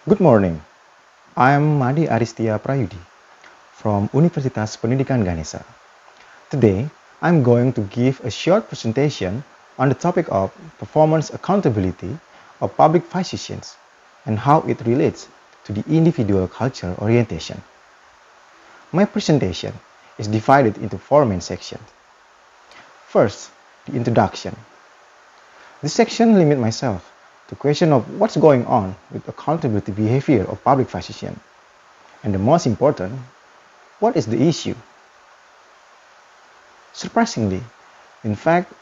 Good morning. I am Madi Aristia Prayudi from Universitas Pendidikan Ganesha. Today, I am going to give a short presentation on the topic of performance accountability of public physicians and how it relates to the individual culture orientation. My presentation is divided into four main sections. First, the introduction. This section limits myself to question of what's going on with accountability behavior of public physician. And the most important, what is the issue? Surprisingly, in fact,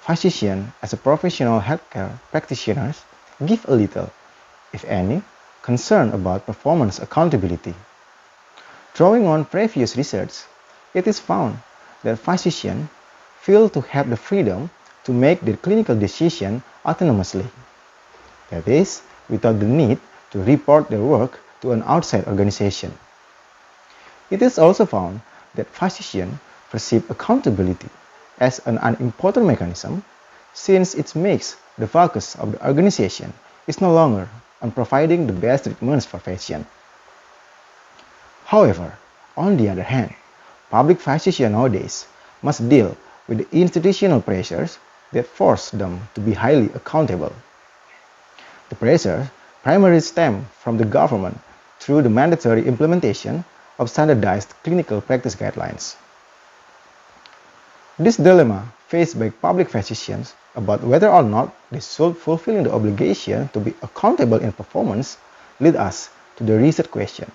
physicians as a professional healthcare practitioners give a little, if any, concern about performance accountability. Drawing on previous research, it is found that physicians feel to have the freedom to make their clinical decision autonomously. That is, without the need to report their work to an outside organization. It is also found that physicians perceive accountability as an unimportant mechanism since it makes the focus of the organization is no longer on providing the best treatments for patients. However, on the other hand, public physicians nowadays must deal with the institutional pressures that force them to be highly accountable. The pressure primarily stems from the government through the mandatory implementation of standardized clinical practice guidelines. This dilemma faced by public physicians about whether or not they should fulfill the obligation to be accountable in performance lead us to the research question.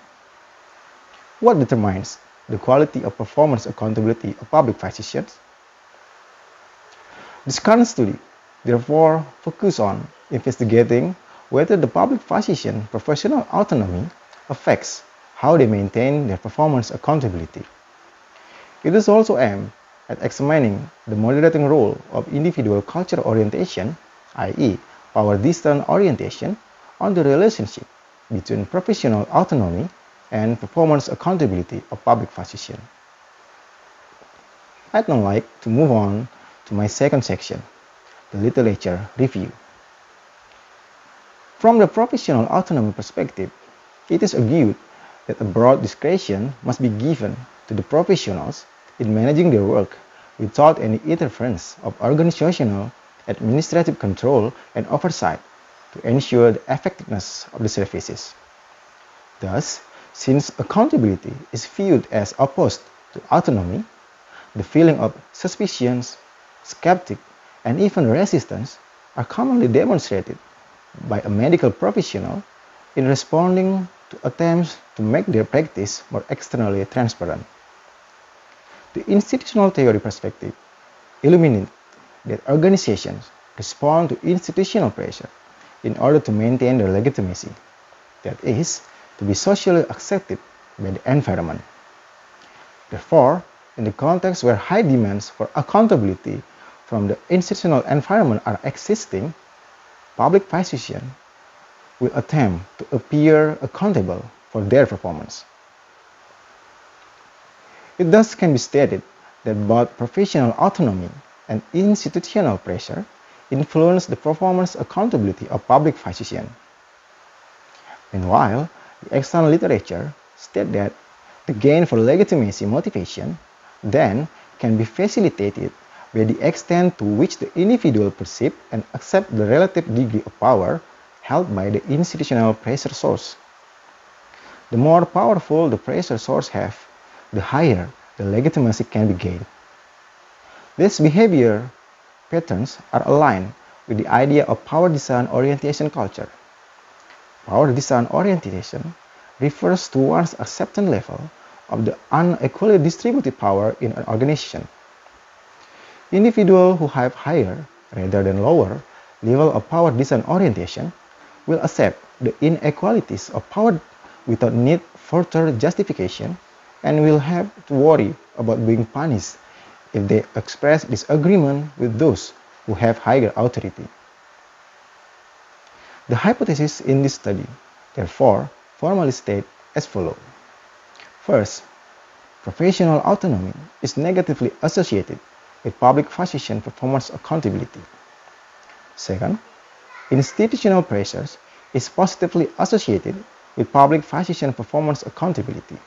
What determines the quality of performance accountability of public physicians? This current study therefore focuses on investigating whether the public physician professional autonomy affects how they maintain their performance accountability. It is also aimed at examining the moderating role of individual culture orientation, i.e., power-distance orientation, on the relationship between professional autonomy and performance accountability of public physicians. I'd now like to move on to my second section, the literature review. From the professional autonomy perspective, it is argued that a broad discretion must be given to the professionals in managing their work without any interference of organizational, administrative control and oversight to ensure the effectiveness of the services. Thus, since accountability is viewed as opposed to autonomy, the feeling of suspicion, skeptic, and even resistance are commonly demonstrated by a medical professional in responding to attempts to make their practice more externally transparent. The institutional theory perspective illuminates that organizations respond to institutional pressure in order to maintain their legitimacy, that is, to be socially accepted by the environment. Therefore, in the context where high demands for accountability from the institutional environment are existing, public physicians will attempt to appear accountable for their performance. It thus can be stated that both professional autonomy and institutional pressure influence the performance accountability of public physicians. Meanwhile, the external literature states that the gain for legitimacy motivation then can be facilitated by the extent to which the individual perceives and accepts the relative degree of power held by the institutional pressure source. The more powerful the pressure source has, the higher the legitimacy can be gained. These behavior patterns are aligned with the idea of power design orientation culture. Power design orientation refers to one's acceptance level of the unequally distributed power in an organization. Individuals who have higher rather than lower level of power design orientation will accept the inequalities of power without need further justification and will have to worry about being punished if they express disagreement with those who have higher authority. The hypothesis in this study, therefore, formally states as follows. First, professional autonomy is negatively associated with public physician performance accountability. Second, institutional pressures is positively associated with public physician performance accountability.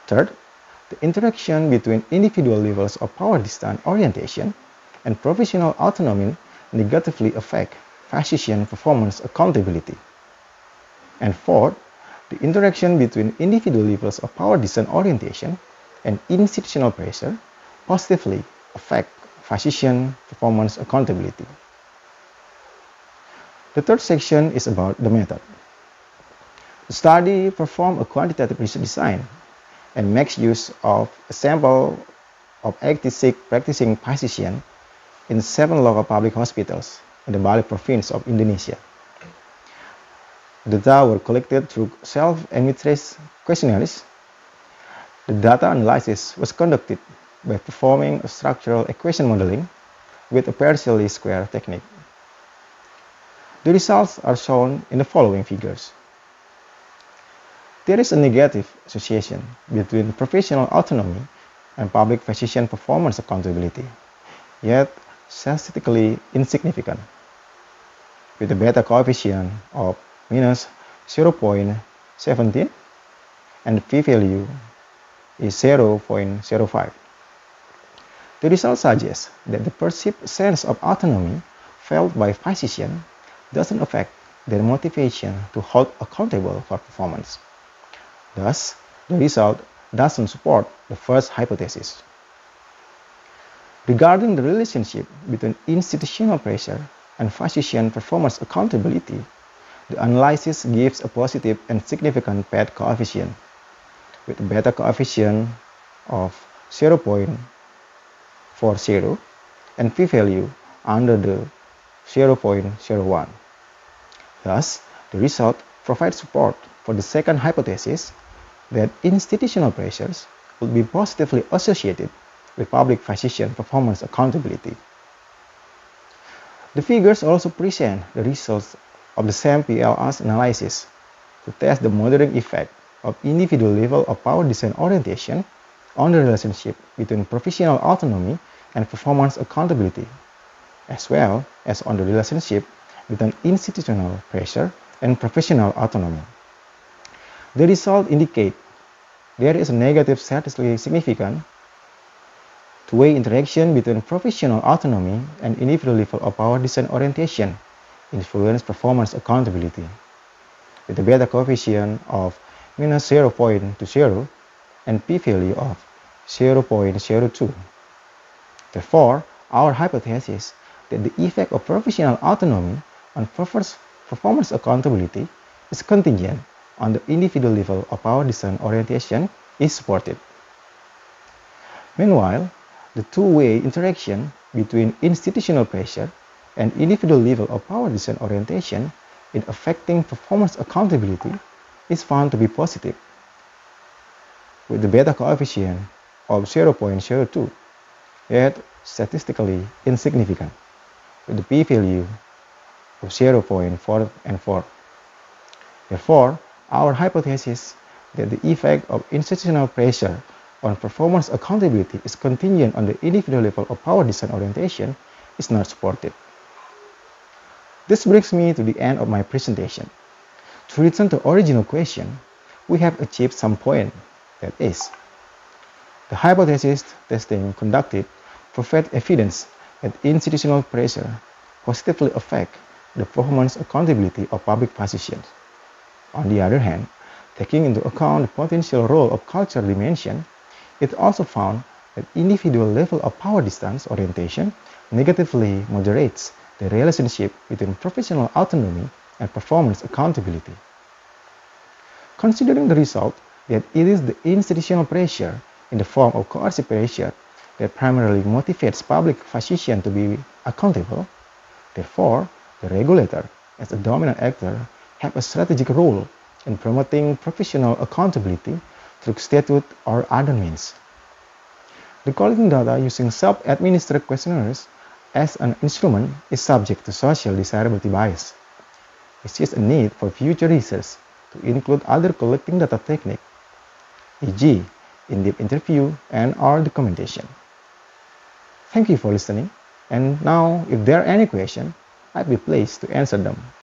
Third, the interaction between individual levels of power distance orientation and professional autonomy negatively affect physician performance accountability. And fourth, the interaction between individual levels of power distance orientation and institutional pressure positively affect physician performance accountability. The third section is about the method. The study performed a quantitative research design and makes use of a sample of 86 practicing physicians in 7 local public hospitals in the Bali province of Indonesia. The data were collected through self-administered questionnaires. The data analysis was conducted by performing a structural equation modeling with a partially square technique. The results are shown in the following figures. There is a negative association between professional autonomy and public physician performance accountability, yet statistically insignificant, with a beta coefficient of minus 0.17 and the p-value is 0.05. The results suggest that the perceived sense of autonomy felt by physicians doesn't affect their motivation to hold accountable for performance. Thus, the result doesn't support the first hypothesis. Regarding the relationship between institutional pressure and physician performance accountability, the analysis gives a positive and significant PET coefficient, with a beta coefficient of 0.40 and p-value under the 0.01. Thus, the result provides support for the second hypothesis that institutional pressures would be positively associated with public physician performance accountability. The figures also present the results of the same PLS analysis to test the modeling effect of individual level of power design orientation on the relationship between professional autonomy and performance accountability, as well as on the relationship between institutional pressure and professional autonomy. The results indicate there is a negative statistically significant two-way interaction between professional autonomy and individual level of power design orientation influence performance accountability, with a beta coefficient of minus 0.20 and p-value of 0.02. Therefore, our hypothesis that the effect of professional autonomy on performance accountability is contingent on the individual level of power design orientation is supported. Meanwhile, the two-way interaction between institutional pressure and individual level of power design orientation in affecting performance accountability is found to be positive, with the beta coefficient of 0.02, yet statistically insignificant, with the p-value of 0.4. Therefore, our hypothesis that the effect of institutional pressure on performance accountability is contingent on the individual level of power design orientation is not supported. This brings me to the end of my presentation. To return to the original question, we have achieved some point, that is, the hypothesis testing conducted provide evidence that institutional pressure positively affect the performance accountability of public physicians. On the other hand, taking into account the potential role of cultural dimension, it also found that individual level of power distance orientation negatively moderates the relationship between professional autonomy and performance accountability. Considering the result that it is the institutional pressure in the form of coercive pressure that primarily motivates public physicians to be accountable, therefore, the regulator, as a dominant actor, have a strategic role in promoting professional accountability through statute or other means. The collecting data using self-administered questionnaires as an instrument is subject to social desirability bias. There is a need for future research to include other collecting data techniques, e.g., in-depth interview and/or documentation. Thank you for listening, and now if there are any questions, I'd be pleased to answer them.